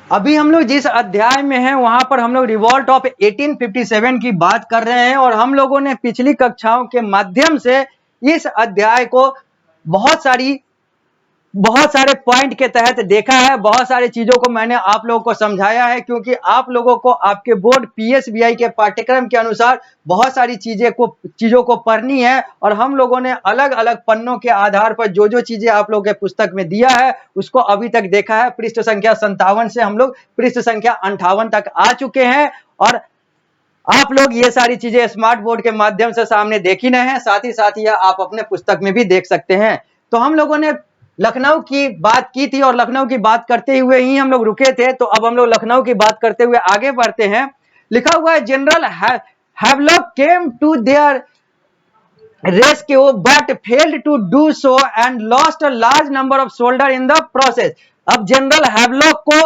अभी हम लोग जिस अध्याय में हैं वहां पर हम लोग रिवॉल्ट ऑफ 1857 की बात कर रहे हैं और हम लोगों ने पिछली कक्षाओं के माध्यम से इस अध्याय को बहुत सारे पॉइंट के तहत देखा है। बहुत सारी चीजों को मैंने आप लोगों को समझाया है, क्योंकि आप लोगों को आपके बोर्ड पीएसबीआई के पाठ्यक्रम के अनुसार बहुत सारी चीजों को पढ़नी है और हम लोगों ने अलग अलग पन्नों के आधार पर जो जो चीजें आप लोगों के पुस्तक में दिया है उसको अभी तक देखा है। पृष्ठ संख्या 57 से हम लोग पृष्ठ संख्या 58 तक आ चुके हैं और आप लोग ये सारी चीजें स्मार्ट बोर्ड के माध्यम से सामने देख ही रहे हैं, साथ ही साथ यह आप अपने पुस्तक में भी देख सकते हैं। तो हम लोगों ने लखनऊ की बात की थी और लखनऊ की बात करते हुए ही हम लोग रुके थे, तो अब हम लोग लखनऊ की बात करते हुए आगे बढ़ते हैं। लिखा हुआ है general Havelock came to there rescue but failed to do so and lost a large number of soldiers in the process। अब जनरल हैवलॉक को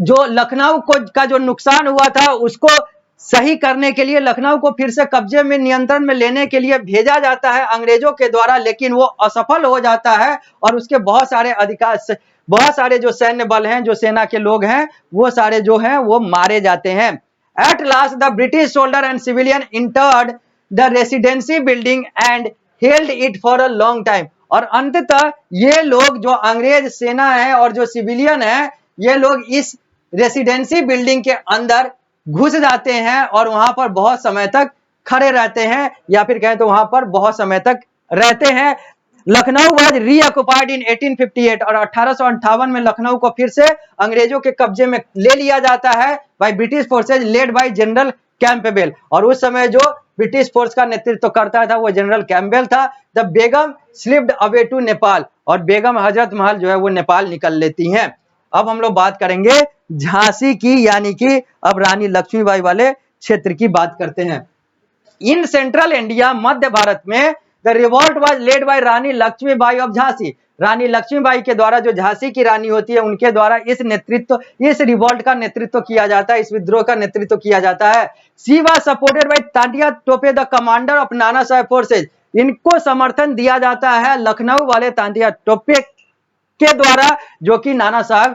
जो लखनऊ को का जो नुकसान हुआ था उसको सही करने के लिए, लखनऊ को फिर से कब्जे में नियंत्रण में लेने के लिए भेजा जाता है अंग्रेजों के द्वारा, लेकिन वो असफल हो जाता है और उसके बहुत सारे जो सैन्य बल हैं, जो सेना के लोग हैं, वो सारे जो हैं वो मारे जाते हैं। At last the British soldier and civilian entered the residency building and held it for a long time. और अंततः ये लोग जो अंग्रेज सेना है और जो सिविलियन है, ये लोग इस रेसिडेंसी बिल्डिंग के अंदर घुस जाते हैं और वहां पर बहुत समय तक खड़े रहते हैं, या फिर कहें तो वहां पर बहुत समय तक रहते हैं। लखनऊ वाज रीऑक्युपाइड इन 1858 और 1858 में लखनऊ को फिर से अंग्रेजों के कब्जे में ले लिया जाता है by British forces led by general Campbell. और उस समय जो ब्रिटिश फोर्स का नेतृत्व करता था वो जनरल कैंपबेल था। The Begum slipped away to Nepal, और बेगम हजरत महल जो है वो नेपाल निकल लेती हैं। अब हम लोग बात करेंगे झांसी की, यानी कि अब रानी लक्ष्मीबाई वाले क्षेत्र की बात करते हैं। इन सेंट्रल इंडिया, मध्य भारत में the revolt was led by Rani Laxmibai of Jhansi. Rani Laxmibai के द्वारा, जो झांसी की रानी होती है, उनके द्वारा इस रिवॉल्ट का नेतृत्व किया जाता है, इस विद्रोह का नेतृत्व किया जाता है। She was supported by Tantia Tope the commander of Nana Saheb forces. इनको समर्थन दिया जाता है लखनऊ वाले तांतिया टोपे के द्वारा, जो कि नाना साहब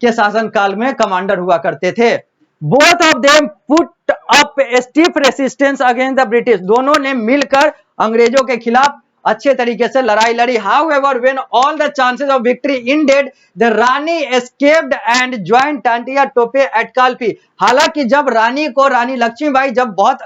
के शासन काल में कमांडर हुआ करते थे। Both of them put up stiff resistance against the British. दोनों ने मिलकर अंग्रेजों के खिलाफ अच्छे तरीके से लड़ाई लड़ी। However when all the chances of victory ended the Rani escaped and joined Tantia Tope at Kalpi. हालांकि जब रानी लक्ष्मीबाई जब बहुत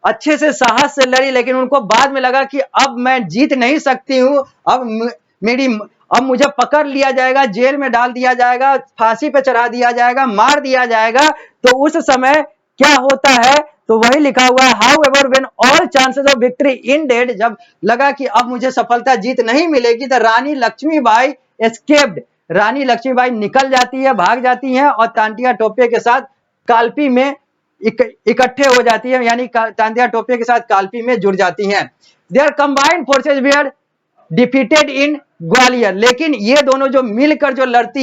अच्छे से साहस से लड़ी, लेकिन उनको बाद में लगा कि अब मैं जीत नहीं सकती हूँ, अब मुझे पकड़ लिया जाएगा, जेल में डाल दिया जाएगा, फांसी पे चढ़ा दिया जाएगा, मार दिया जाएगा। तो उस समय क्या होता है, तो वही लिखा हुआ है, however when all chances of victory ended, जब लगा कि अब मुझे सफलता जीत नहीं मिलेगी, तो रानी लक्ष्मीबाई एस्केप्ड, रानी लक्ष्मीबाई निकल जाती है, भाग जाती हैं और तांतिया टोपे के साथ कालपी में इकट्ठे हो जाती है, यानी तांतिया टोपे के साथ कालपी में जुड़ जाती हैं। Their combined forces were defeated in Gwalior. लेकिन ये दोनों जो मिलकर जो लड़ते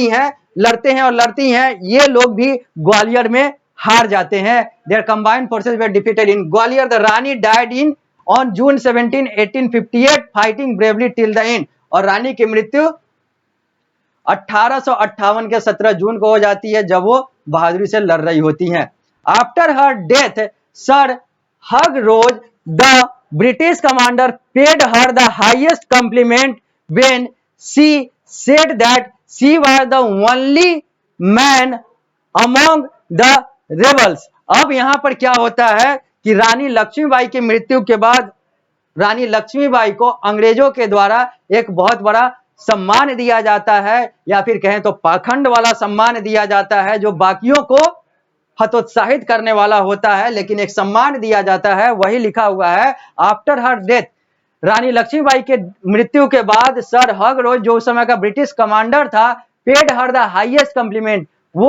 हैं, ये लोग भी ग्वालियर में हार जाते हैं। Their combined forces were defeated in Gwalior. The Rani died in on June 17, 1858 fighting bravely till the end. और रानी की मृत्यु 1858 के 17 जून को हो जाती है, जब वो बहादुरी से लड़ रही होती हैं। After her death Sir Hugh Rose the British commander paid her the highest compliment when she said that she was the only man among the rebels। अब यहां पर क्या होता है कि रानी लक्ष्मीबाई की मृत्यु के बाद रानी लक्ष्मीबाई को अंग्रेजों के द्वारा एक बहुत बड़ा सम्मान दिया जाता है, या फिर कहें तो पाखंड वाला सम्मान दिया जाता है, जो बाकियों को हतोत्साहित करने वाला होता है, लेकिन एक सम्मान दिया जाता है। वही लिखा हुआ है, आफ्टर हर डेथ, रानी लक्ष्मीबाई के मृत्यु के बाद सर हग रोज, जो उस समय का ब्रिटिश कमांडर था, paid her the highest compliment, वो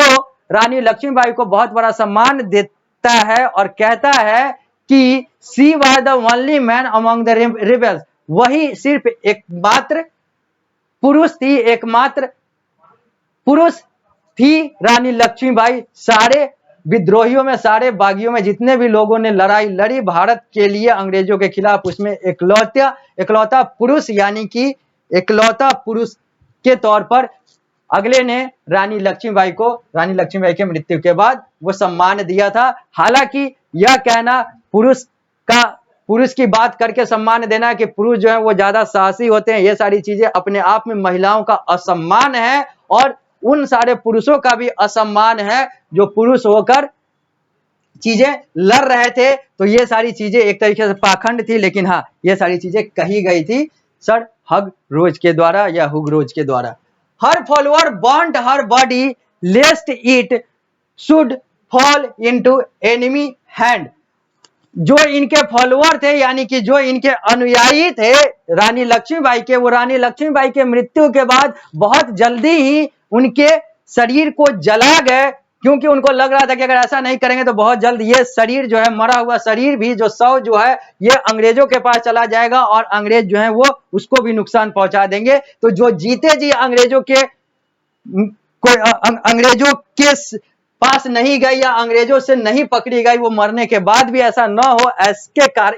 रानी लक्ष्मीबाई को बहुत बड़ा सम्मान देता है और कहता है कि she was the only man among the rebels. वही सिर्फ एकमात्र पुरुष थी रानी लक्ष्मीबाई। सारे विद्रोहियों में, सारे बागियों में जितने भी लोगों ने लड़ाई लड़ी भारत के लिए अंग्रेजों के खिलाफ, उसमें इकलौता पुरुष, यानी कि इकलौता पुरुष के तौर पर अगले ने रानी लक्ष्मीबाई की मृत्यु के बाद वो सम्मान दिया था। हालांकि यह कहना पुरुष की बात करके सम्मान देना कि पुरुष जो है वो ज्यादा साहसी होते हैं, ये सारी चीजें अपने आप में महिलाओं का असम्मान है और उन सारे पुरुषों का भी असम्मान है जो पुरुष होकर चीजें लड़ रहे थे। तो ये सारी चीजें एक तरीके से पाखंड थी, लेकिन हाँ ये सारी चीजें कही गई थी सर हग-रोज के द्वारा या हुग-रोज के द्वारा। Her follower burned her body lest it should fall into enemy hand. जो इनके फॉलोअर थे यानी कि जो इनके अनुयायी थे रानी लक्ष्मीबाई के, वो रानी लक्ष्मीबाई के मृत्यु के बाद बहुत जल्दी ही उनके शरीर को जला गए, क्योंकि उनको लग रहा था कि अगर ऐसा नहीं करेंगे तो बहुत जल्द ये शरीर जो है, मरा हुआ शरीर भी, जो शव जो है, ये अंग्रेजों के पास चला जाएगा और अंग्रेज जो है वो उसको भी नुकसान पहुंचा देंगे। तो जो जीते जी अंग्रेजों के पास नहीं गई या अंग्रेजों से नहीं पकड़ी गई, वो मरने के बाद भी ऐसा न हो,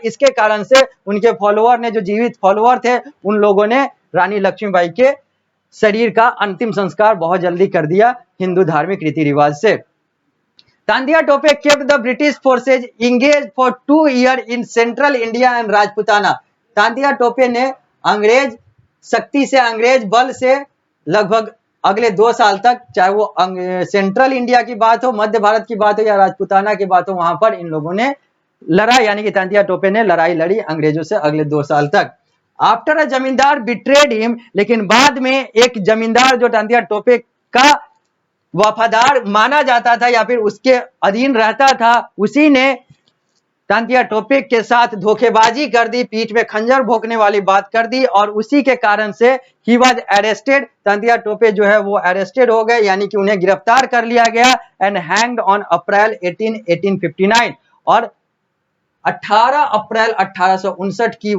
इसके कारण से उनके फॉलोअर ने, जो जीवित फॉलोअर थे, उन लोगों ने रानी लक्ष्मीबाई के शरीर का अंतिम संस्कार बहुत जल्दी कर दिया हिंदू धार्मिक रीति रिवाज से। Tantia Tope kept the British forces engaged for 2 year in central India and Rajputana. Tantia Tope ने अंग्रेज शक्ति से, अंग्रेज बल से लगभग अगले 2 साल तक, चाहे वो सेंट्रल इंडिया की बात हो, मध्य भारत की बात हो या राजपुताना की बात हो, वहां पर इन लोगों ने लड़ा, यानी कि तांतिया टोपे ने लड़ाई लड़ी अंग्रेजों से अगले 2 साल तक। आफ्टर अ जमींदार बिट्रेड हिम, लेकिन बाद में एक जमींदार जो तांतिया टोपे का वफादार माना जाता था या फिर उसके अधीन रहता था, उसी ने तांतिया टोपे के साथ धोखेबाजी कर दी, पीठ में खंजर भोंकने वाली बात कर दी और उसी के कारण से he was arrested. Tantia Tope जो है वो अरेस्टेड हो गए, यानी कि उन्हें गिरफ्तार कर लिया गया एंड हैंग्ड ऑन अप्रैल 1859। और 18 अप्रैल 1859 की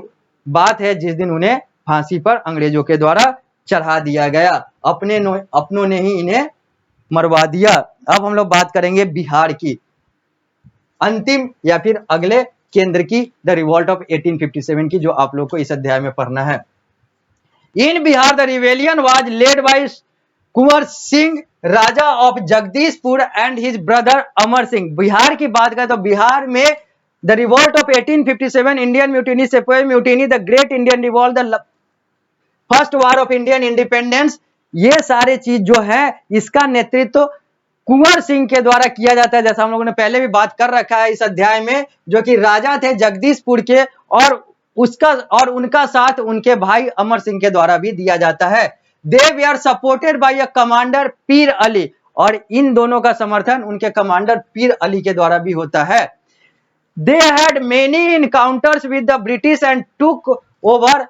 बात है जिस दिन उन्हें फांसी पर अंग्रेजों के द्वारा चढ़ा दिया गया। अपनों ने ही इन्हें मरवा दिया। अब हम लोग बात करेंगे बिहार की, अंतिम या फिर अगले केंद्र की, द रिवॉल्ट ऑफ 1857 की, जो आप लोग को इस अध्याय में पढ़ना है। In Bihar the rebellion was led by Kunwar Singh Raja of Jagdishpur and his brother Amar Singh. Bihar की बात करें तो बिहार में the revolt of 1857, Indian mutiny, sepoy mutiny, the great Indian revolt, the first war of Indian independence, ये सारे चीज जो है इसका नेतृत्व कुंवर सिंह के द्वारा किया जाता है, जैसा हम लोगों ने पहले भी बात कर रखा है इस अध्याय में, जो कि राजा थे जगदीशपुर के, और उनका साथ उनके भाई अमर सिंह के द्वारा भी दिया जाता है। दे were supported by a commander पीर अली, और इन दोनों का समर्थन उनके कमांडर पीर अली के द्वारा भी होता है। They had many encounters with the British and took over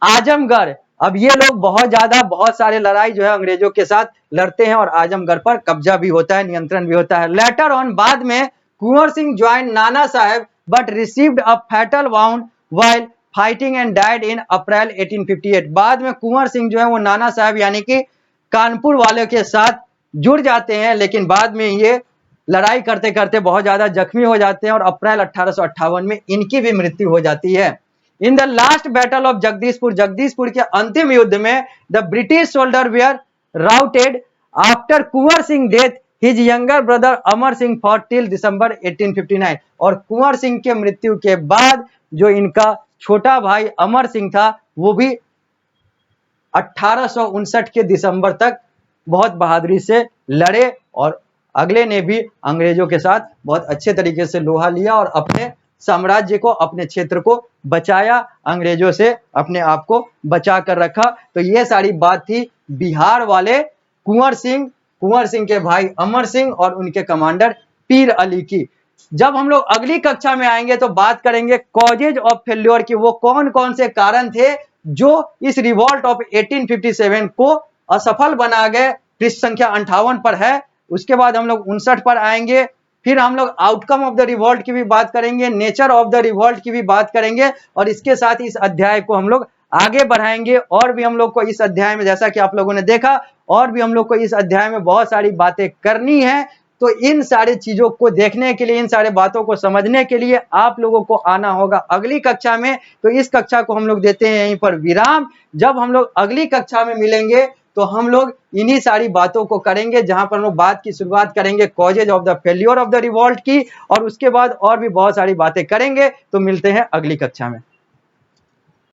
Azamgarh. अब ये लोग बहुत सारे लड़ाई जो है अंग्रेजों के साथ लड़ते हैं और आजमगढ़ पर कब्जा भी होता है, नियंत्रण भी होता है। लेटर ऑन, बाद में कुंवर Singh joined Nana Sahib but received a fatal wound while fighting and died in April 1858। बाद में कुंवर सिंह जो है वो नाना साहब यानी कि कानपुर वाले के साथ जुड़ जाते हैं, लेकिन बाद में ये लड़ाई करते करते बहुत ज्यादा जख्मी हो जाते हैं और अप्रैल 1858 में इनकी भी मृत्यु हो जाती है। In the last battle of Jagdishpur, Jagdishpur के अंतिम युद्ध में the British soldier were routed after Kunwar Singh death his younger brother Amar Singh fought till December 1859। और कुंवर सिंह के मृत्यु के बाद जो इनका छोटा भाई अमर सिंह था वो भी 1859 के दिसंबर तक बहुत बहादुरी से लड़े और अगले ने भी अंग्रेजों के साथ बहुत अच्छे तरीके से लोहा लिया और अपने साम्राज्य को, अपने क्षेत्र को बचाया, अंग्रेजों से अपने आप को बचा कर रखा। तो ये सारी बात थी बिहार वाले कुंवर सिंह के भाई अमर सिंह और उनके कमांडर पीर अली की। जब हम लोग अगली कक्षा में आएंगे तो बात करेंगे कॉजेज ऑफ फेल्योर की, वो कौन कौन से कारण थे जो इस रिवॉल्ट ऑफ 1857 को असफल बना गए। पृष्ठ संख्या 58 पर है। उसके बाद हम लोग 59 पर आएंगे, फिर हम लोग आउटकम ऑफ द रिवॉल्ट की भी बात करेंगे, नेचर ऑफ द रिवॉल्ट की भी बात करेंगे और इसके साथ इस अध्याय को हम लोग आगे बढ़ाएंगे। और भी हम लोग को इस अध्याय में, जैसा कि आप लोगों ने देखा, और भी हम लोग को इस अध्याय में बहुत सारी बातें करनी है। तो इन सारी चीजों को देखने के लिए, इन सारे बातों को समझने के लिए आप लोगों को आना होगा अगली कक्षा में। तो इस कक्षा को हम लोग देते हैं यहीं पर विराम। जब हम लोग अगली कक्षा में मिलेंगे तो हम लोग इन्हीं सारी बातों को करेंगे, जहां पर हम लोग बात की शुरुआत करेंगे causes of the failure of the revolt की, और उसके बाद और भी बहुत सारी बातें करेंगे। तो मिलते हैं अगली कक्षा में।